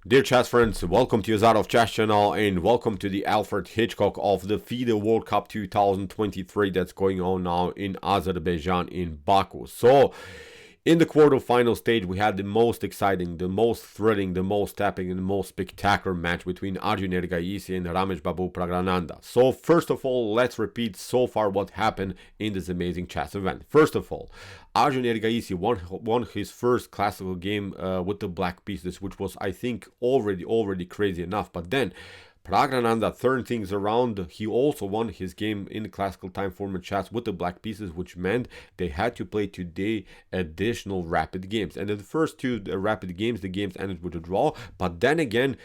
Dear chess friends, welcome to Jozarov chess channel and welcome to the Alfred Hitchcock of the FIDE World Cup 2023 that's going on now in Azerbaijan in Baku. So, in the quarterfinal stage, we had the most exciting, the most thrilling, the most epic, and the most spectacular match between Arjun Erigaisi and Praggnanandhaa. So, first of all, let's repeat so far what happened in this amazing chess event. First of all, Arjun Erigaisi won his first classical game with the black pieces, which was, I think, already crazy enough. But then Praggnanandhaa turned things around. He also won his game in the classical time format chess with the black pieces, which meant they had to play today additional rapid games. And in the first two rapid games, the games ended with a draw. But then again,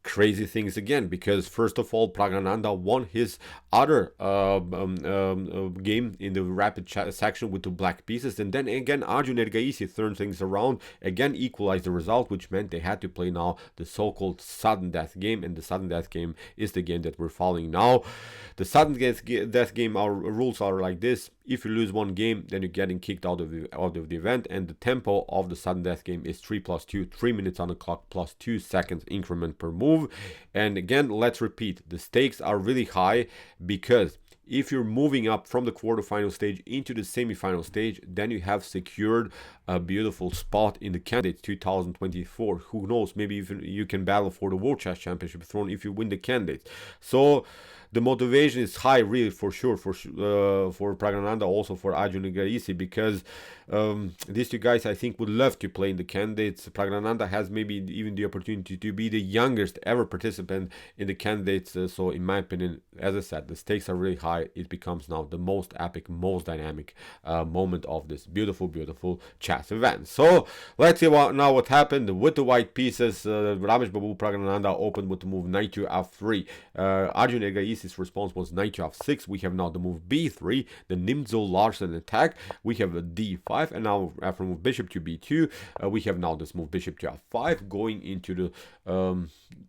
crazy things again, because first of all, Praggnanandhaa won his other game in the rapid section with the black pieces, and then again Arjun Erigaisi turned things around, again equalized the result, which meant they had to play now the so-called sudden death game, and the sudden death game is the game that we're following now. The sudden death game, our rules are like this: if you lose one game, then you're getting kicked out of the event, and the tempo of the sudden death game is 3+2, 3 minutes on the clock plus 2 seconds increment per move. And again, let's repeat, the stakes are really high, because if you're moving up from the quarterfinal stage into the semifinal stage, then you have secured a beautiful spot in the Candidates 2024. Who knows, maybe even you can battle for the World Chess Championship throne if you win the Candidates. So the motivation is high, really, for sure, for Praggnanandhaa, also for Arjun Erigaisi, because these two guys, I think, would love to play in the Candidates. Praggnanandhaa has maybe even the opportunity to be the youngest ever participant in the Candidates. So in my opinion, as I said, the stakes are really high. It becomes now the most epic, most dynamic moment of this beautiful chess event. So let's see now what happened with the white pieces. Praggnanandhaa opened with the move knight to f3. Arjun Erigaisi's response was knight to f6. We have now the move b3, the Nimzo-Larsen attack. We have a d5, and now after move bishop to b2, we have now this move bishop to f5, going into the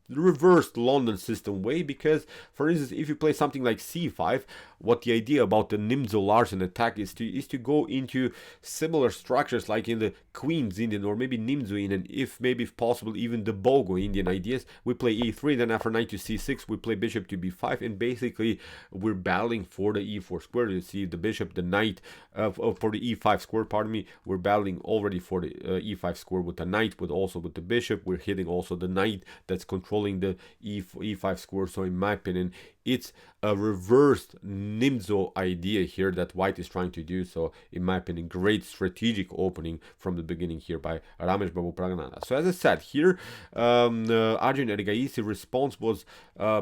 reversed London system way, because for instance, if you play something like c5, what the idea about the Nimzo-Larsen attack is to go into similar structures like in the Queen's Indian or maybe Nimzo Indian, if possible even the Bogo Indian ideas. We play e3, then after knight to c6 we play bishop to b5, and basically we're battling for the e4 square. You see the bishop, the knight, for the e5 square, pardon me, we're battling already for the e5 square with the knight, but also with the bishop. We're hitting also the knight that's controlling the e5 square. So in my opinion, it's a reversed Nimzo idea here that white is trying to do. So in my opinion, great strategic opening from the beginning here by Praggnanandhaa. So as I said here, Arjun Erigaisi response was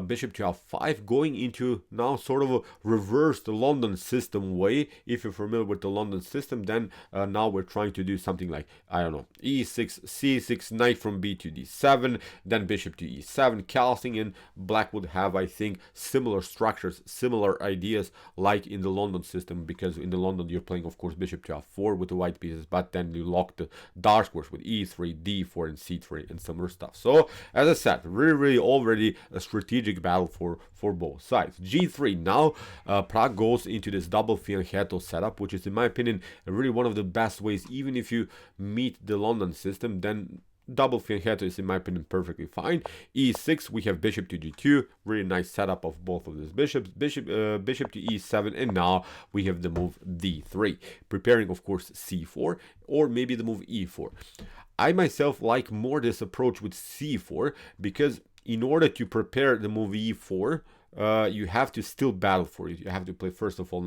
bishop to f5, going into now sort of a reversed London system way. If you're familiar with the London system, then now we're trying to do something like, I don't know, e6, c6, knight from b to d7, then bishop to e7, castling, and black would have, I think, similar structures, similar ideas like in the London system, because in the London you're playing, of course, bishop to f4 with the white pieces, but then you lock the dark squares with e3, d4, and c3, and similar stuff. So as I said, really already a strategic battle for both sides. g3, now Pragg goes into this double fianchetto setup, which is in my opinion really one of the best ways. Even if you meet the London system, then double fianchetto is in my opinion perfectly fine. e6, we have bishop to g2, really nice setup of both of these bishops. Bishop to e7, and now we have the move d3, preparing of course c4, or maybe the move e4. I myself like more this approach with c4, because in order to prepare the move e4, you have to still battle for it. You have to play first of all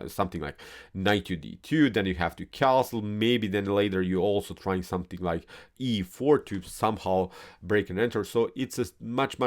something like knight to d2, then you have to castle, maybe then later you also trying something like e4 to somehow break and enter. So it's a much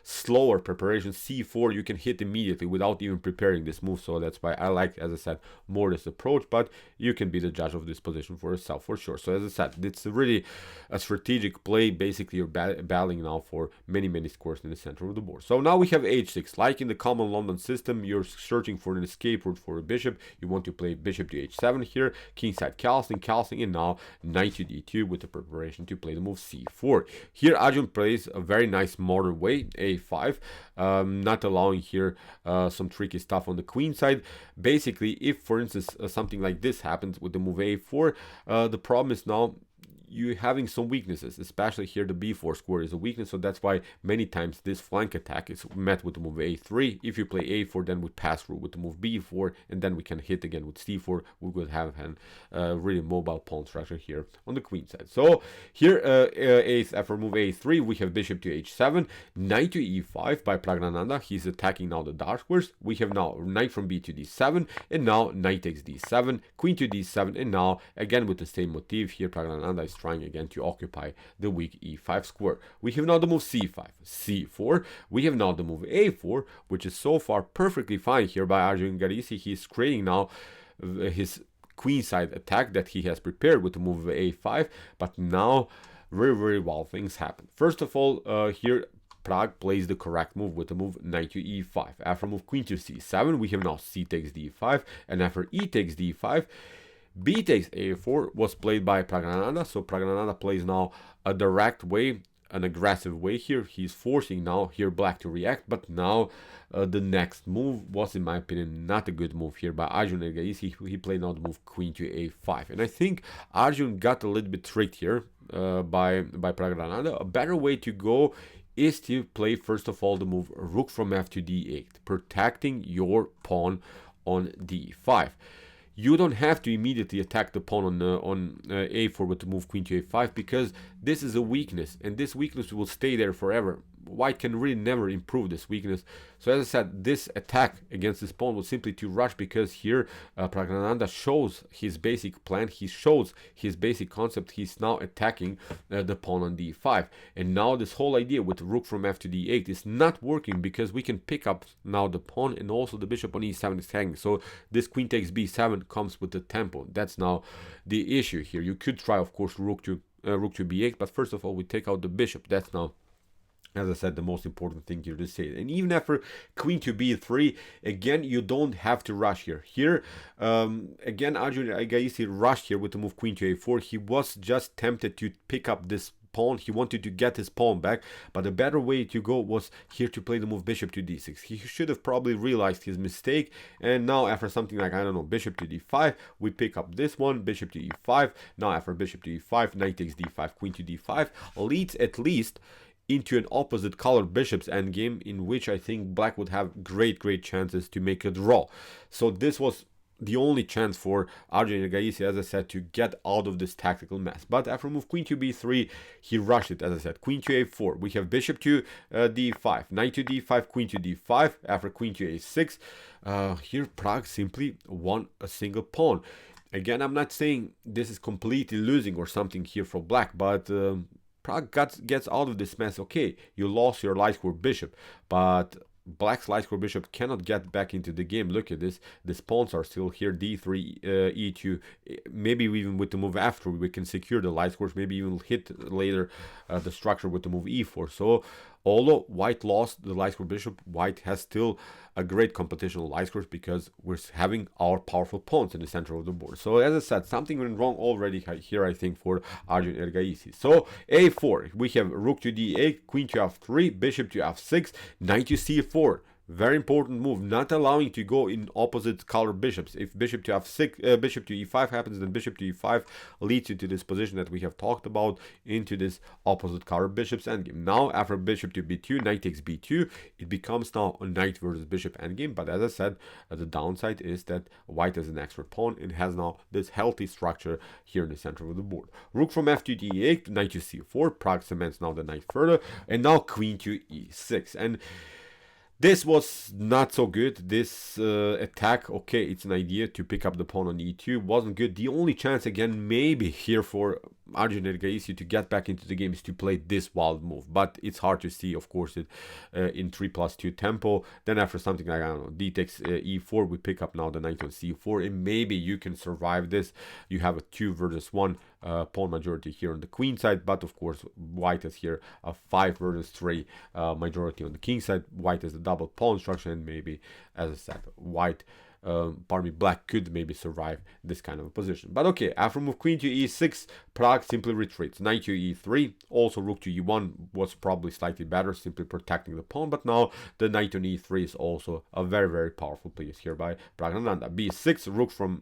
slower preparation. c4 you can hit immediately without even preparing this move, so that's why I like, as I said, more this approach, but you can be the judge of this position for yourself for sure. So as I said, it's really a strategic play. Basically you're battling now for many squares in the center of the board. So now we have h6, like in the common London system, you're searching for an escape route for a bishop. You want to play bishop to h7 here, kingside castling, and now knight to d2 with the preparation to play the move c4. Here Arjun plays a very nice modern way, a5, not allowing here some tricky stuff on the queen side. Basically, if for instance something like this happens with the move a4, the problem is now you're having some weaknesses, especially here the b4 square is a weakness, so that's why many times this flank attack is met with the move a3. If you play a4, then we pass through with the move b4, and then we can hit again with c4. We would have a really mobile pawn structure here on the queen side. So here after move a3, we have bishop to h7, knight to e5 by Praggnanandhaa. He's attacking now the dark squares. We have now knight from b to d7, and now knight takes d7, queen to d7, and now again with the same motif here, Praggnanandhaa is trying again to occupy the weak e5 square. We have now the move c5, c4. We have now the move a4, which is so far perfectly fine here by Arjun Erigaisi. He's creating now his queenside attack that he has prepared with the move a5, but now very wild things happen. First of all, here Pragg plays the correct move with the move knight to e5. After move queen to c7, we have now c takes d5, and after e takes d5, b takes a4 was played by Praggnanandhaa. So Praggnanandhaa plays now a direct way, an aggressive way here. He's forcing now here black to react, but now the next move was, in my opinion, not a good move here by Arjun Erigaisi. He played now the move queen to a5, and I think Arjun got a little bit tricked here by Praggnanandhaa. A better way to go is to play first of all the move rook from f to d8, protecting your pawn on d5. You don't have to immediately attack the pawn on a4 with the move queen to a5, because this is a weakness, and this weakness will stay there forever. White can really never improve this weakness. So as I said, this attack against this pawn was simply too rushed, because here Praggnanandhaa shows his basic plan, he shows his basic concept. He's now attacking the pawn on d5, and now this whole idea with rook from f to d8 is not working, because we can pick up now the pawn, and also the bishop on e7 is hanging. So this queen takes b7 comes with the tempo. That's now the issue here. You could try, of course, rook to b8, but first of all we take out the bishop. That's now, as I said, the most important thing here to say. And even after queen to b3, again, you don't have to rush here. Here, again, Arjun Erigaisi rushed here with the move queen to a4. He was just tempted to pick up this pawn. He wanted to get his pawn back, but a better way to go was here to play the move bishop to d6. He should have probably realized his mistake, and now after something like, I don't know, bishop to d5, we pick up this one, bishop to e5. Now after bishop to e5, knight takes d5, queen to d5, leads at least into an opposite colored bishop's endgame, in which I think black would have great chances to make a draw. So this was the only chance for Arjun Erigaisi, as I said, to get out of this tactical mess. But after move queen to b3, he rushed it, as I said. Queen to a4, we have bishop to d5, knight to d5, queen to d5. After queen to a6, here Pragg simply won a single pawn. Again, I'm not saying this is completely losing or something here for black, but Pragg gets out of this mess. Okay, you lost your light square bishop, but black's light square bishop cannot get back into the game. Look at this. These pawns are still here, d3, e2. Maybe even with the move after, we can secure the light squares. Maybe even hit later the structure with the move e4. So although white lost the light square bishop, white has still a great competition on light squares, because we're having our powerful pawns in the center of the board. So as I said, something went wrong already here, I think, for Arjun Erigaisi. So a4, we have rook to d8, queen to f3, bishop to f6, knight to c4. Very important move, not allowing to go in opposite color bishops. If bishop to f6, bishop to e5 happens, then bishop to e5 leads you to this position that we have talked about, into this opposite color bishop's endgame. Now after bishop to b2, knight takes b2, it becomes now a knight versus bishop endgame. But as I said, the downside is that white has an extra pawn and has now this healthy structure here in the center of the board. Rook from f to d8, knight to c4, Pragg cements now the knight further, and now queen to e6. And this was not so good. This attack, okay, it's an idea to pick up the pawn on e2, wasn't good. The only chance again maybe here for Arjun Erigaisi to get back into the game is to play this wild move, but it's hard to see, of course, it in 3+2 tempo. Then after something like, I don't know, d takes e4, we pick up now the knight on c4, and maybe you can survive this. You have a 2 versus 1 pawn majority here on the queen side, but of course white has here a 5 versus 3 majority on the king side. White has a double pawn structure, and maybe, as I said, white black could maybe survive this kind of a position. But okay, after move queen to e6, Pragg simply retreats. Knight to e3, also rook to e1 was probably slightly better, simply protecting the pawn, but now the knight on e3 is also a very, very powerful piece here by Praggnanandhaa. b6, rook from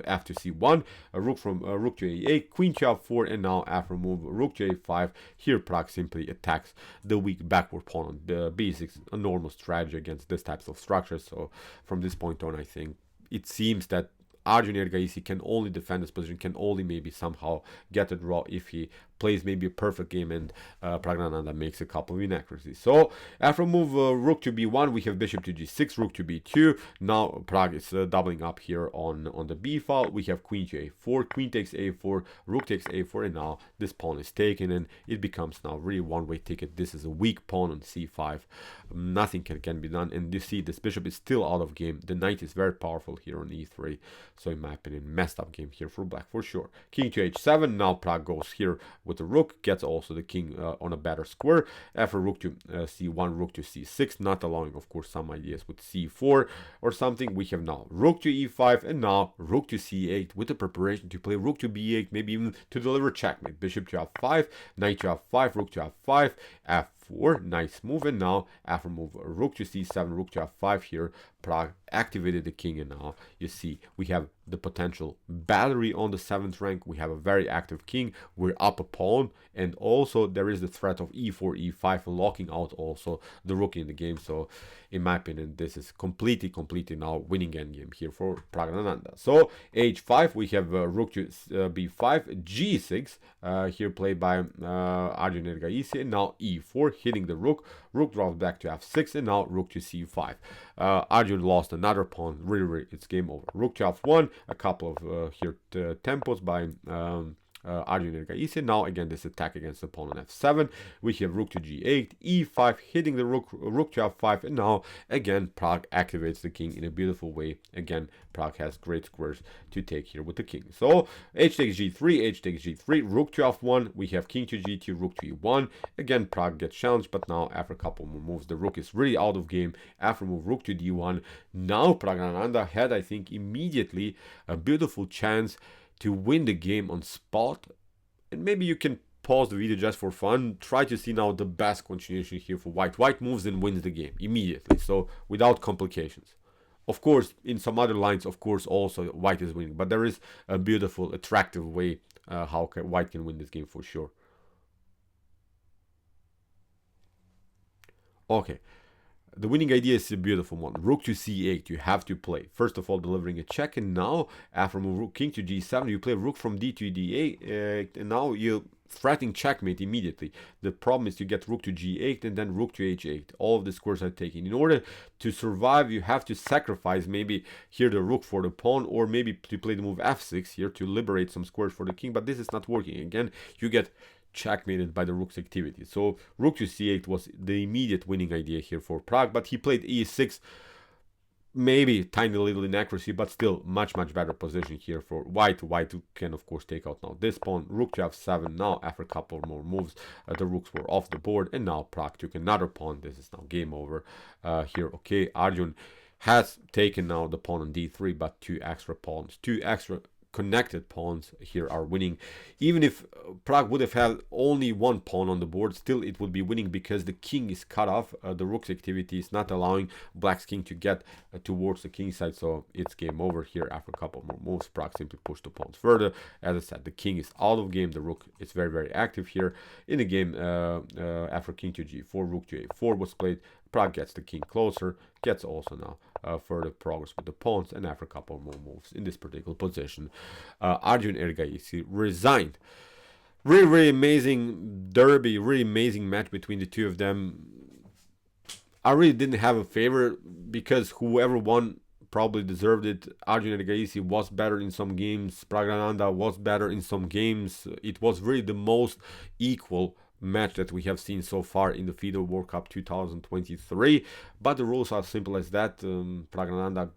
f to c1, rook from rook to a8, queen to f4, and now after move rook to a5, here Pragg simply attacks the weak backward pawn on the b6, a normal strategy against this types of structures. So from this point on, I think it seems that Arjun Erigaisi can only defend this position, can only maybe somehow get a draw if he plays maybe a perfect game and Praggnanandhaa makes a couple of inaccuracies. So after move rook to b1, we have bishop to g6, rook to b2. Now Pragg is doubling up here on the b file. We have queen to a4, queen takes a4, rook takes a4, and now this pawn is taken, and it becomes now really one-way ticket. This is a weak pawn on c5. Nothing can be done, and you see this bishop is still out of game. The knight is very powerful here on e3. So in my opinion, messed up game here for black for sure. King to h7. Now Pragg goes here with the rook, gets also the king on a better square. After rook to c1, rook to c6, not allowing, of course, some ideas with c4 or something. We have now rook to e5, and now rook to c8 with the preparation to play rook to b8, maybe even to deliver checkmate. Bishop to f5, knight to f5, rook to f5, f4, nice move. And now after move rook to c7, rook to f5, here Pragg activated the king, and now you see we have the potential battery on the 7th rank. We have a very active king, we're up a pawn, and also there is the threat of e4, e5, locking out also the rook in the game. So in my opinion, this is completely now winning endgame here for Praggnanandhaa. So h5, we have rook to b5, g6 here played by Arjun Erigaisi, and now e4 hitting the rook drops back to f6, and now rook to c5. Arjun lost another pawn, really it's game over. Rook to f1, a couple of here tempos by Arjun Erigaisi. Now again this attack against the pawn on f7. We have rook to g8, e5 hitting the rook to f5, and now again Pragg activates the king in a beautiful way. Again, Pragg has great squares to take here with the king. So h takes g3, h takes g3, rook to f1. We have king to g2, rook to e1. Again, Pragg gets challenged, but now after a couple more moves, the rook is really out of game. After move rook to d1, now Praggnanandhaa had, I think, immediately a beautiful chance to win the game on spot. And maybe you can pause the video just for fun, try to see now the best continuation here for white. White moves and wins the game immediately, so without complications. Of course, in some other lines, of course, also white is winning, but there is a beautiful, attractive way how white can win this game for sure. Okay. The winning idea is a beautiful one. Rook to c8, you have to play. First of all, delivering a check, and now after move king to g7, you play rook from d to d8, and now you're threatening checkmate immediately. The problem is you get rook to g8 and then rook to h8. All of the squares are taken. In order to survive, you have to sacrifice maybe here the rook for the pawn, or maybe to play the move f6 here to liberate some squares for the king, but this is not working. Again, you get checkmated by the rook's activity. So rook to c8 was the immediate winning idea here for Pragg, but he played e6, maybe tiny little inaccuracy, but still much better position here for white. White can of course take out now this pawn. Rook to f7. Now after a couple more moves, the rooks were off the board, and now Pragg took another pawn. This is now game over here. Okay, Arjun has taken now the pawn on d3, but two extra connected pawns here are winning. Even if Pragg would have had only one pawn on the board, still it would be winning because the king is cut off. The rook's activity is not allowing black's king to get towards the king side, so it's game over here. After a couple more moves, Pragg simply pushed the pawns further. As I said, the king is out of game. The rook is very active here in the game. After king to g4, rook to a4 was played. Pragg gets the king closer, gets also now further progress with the pawns, and after a couple more moves in this particular position, Arjun Erigaisi resigned. Really amazing derby, really amazing match between the two of them. I really didn't have a favorite because whoever won probably deserved it. Arjun Erigaisi was better in some games, Praggnanandhaa was better in some games. It was really the most equal match that we have seen so far in the FIDE World Cup 2023, but the rules are simple as that. Praggnanandhaa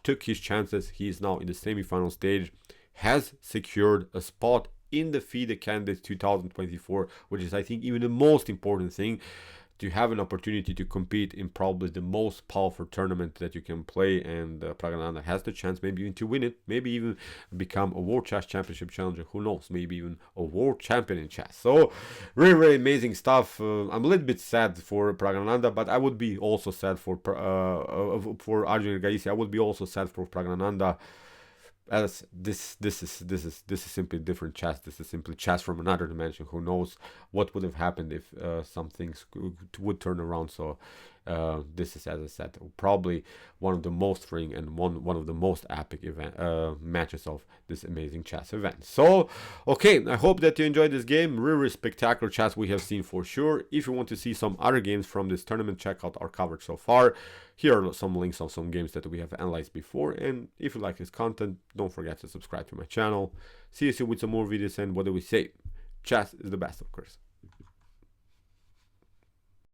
took his chances. He is now in the semi-final stage, has secured a spot in the FIDE Candidates 2024, which is, I think, even the most important thing. to have an opportunity to compete in probably the most powerful tournament that you can play, and Praggnanandhaa has the chance maybe even to win it, maybe even become a World Chess Championship challenger, who knows, maybe even a world champion in chess. So really, really amazing stuff. I'm a little bit sad for Praggnanandhaa, but I would be also sad for Arjun Erigaisi. I would be also sad for Praggnanandhaa, as this is simply different chess. This is simply chess from another dimension. Who knows what would have happened if some things would turn around. So this is, as I said, probably one of the most thrilling and one of the most epic matches of this amazing chess event. So okay, I hope that you enjoyed this game. Really spectacular chess we have seen for sure. If you want to see some other games from this tournament, check out our coverage so far. Here are some links of some games that we have analyzed before, and if you like this content, don't forget to subscribe to my channel. See you soon with some more videos, and what do we say? Chess is the best, of course.